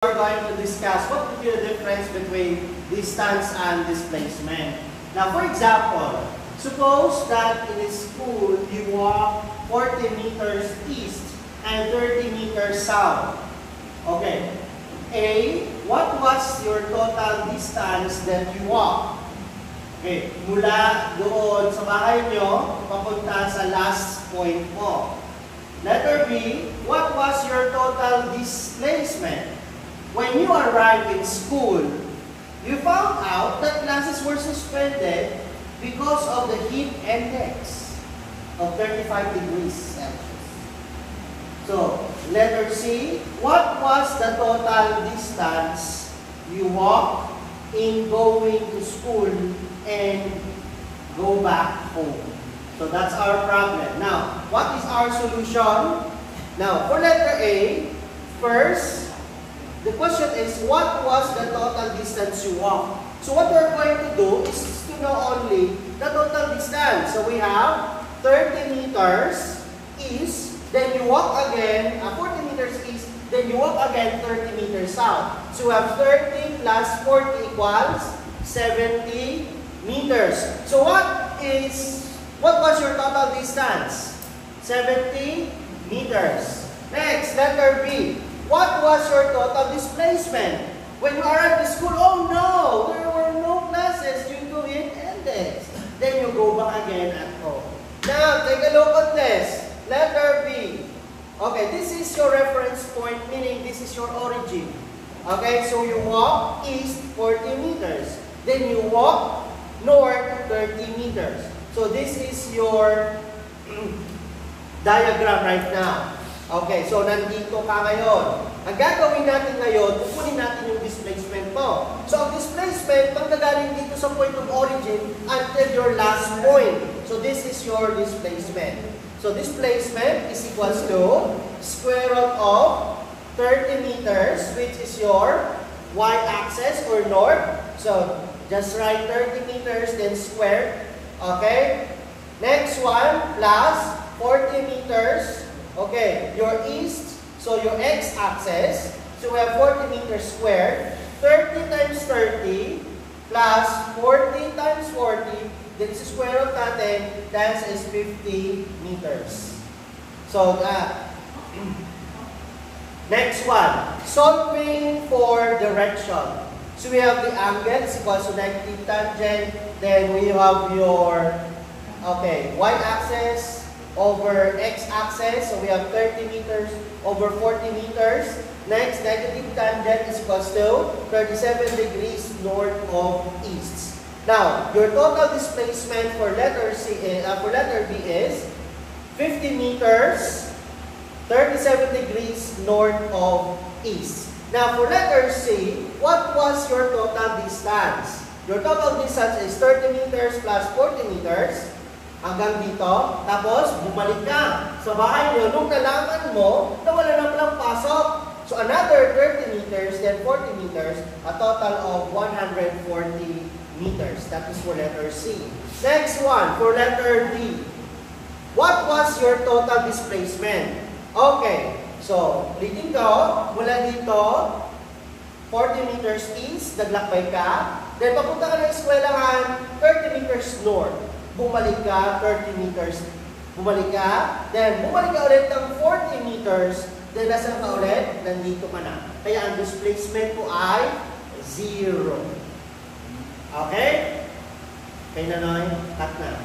We're going to discuss what would be the difference between distance and displacement. Now, for example, suppose that in a school you walk 40 meters east and 30 meters south. Okay. A, what was your total distance that you walk? Okay. Mula doon sa bahay nyo, papunta sa last point mo. Letter B, what was your total displacement? When you arrived in school, you found out that classes were suspended because of the heat index of 35 degrees Celsius. So, letter C, what was the total distance you walked in going to school and go back home? So, that's our problem. Now, what is our solution? Now, for letter A, first, the question is, what was the total distance you walked? So what we're going to do is to know only the total distance. So we have 30 meters east, then you walk again, 40 meters east, then you walk again 30 meters south. So we have 30 plus 40 equals 70 meters. So what was your total distance? 70 meters. Next, letter B. What was your total displacement? When you arrived at school, oh no, there were no classes due to heat index. Then you go back again at home. Now, take a look at this. Letter B. Okay, this is your reference point, meaning this is your origin. Okay, so you walk east 40 meters. Then you walk north 30 meters. So this is your diagram right now. Okay, so nandito ka ngayon. Ang gagawin natin ngayon, kukunin natin yung displacement mo. So ang displacement, manggagaling dito sa point of origin until your last point. So this is your displacement. So displacement is equals to square root of 30 meters, which is your y-axis or north. So just write 30 meters, then square. Okay? Next one, plus 40 meters. Okay, your east, so your x-axis, so we have 40 meters squared, 30 times 30, plus 40 times 40, that's the square root natin, that is 50 meters. So, next one, solving for direction. So we have the angle is equal to negative tangent, then we have your, okay, y-axis, over x-axis, so we have 30 meters over 40 meters. Next, negative tangent is equals to 37 degrees north of east. Now, your total displacement for letter B is 50 meters, 37 degrees north of east. Now, for letter C, what was your total distance? Your total distance is 30 meters plus 40 meters. Hanggang dito, tapos bumalik ka sa bahay nyo nung nalaman mo na wala na palang pasok. So another 30 meters, then 40 meters, a total of 140 meters. That is for letter C. Next one, for letter D. What was your total displacement? Okay, so ulitin ko, mula dito, 40 meters east, naglakbay ka, then papunta ka ng eskwelahan, 30 meters north. Bumalik ka, 30 meters, bumalik ka, then bumalik ka ulit ng 40 meters, then nasa ka ulit, nandito ka na. Kaya ang displacement mo ay 0. Okay? Kaya Nanoy, cut na.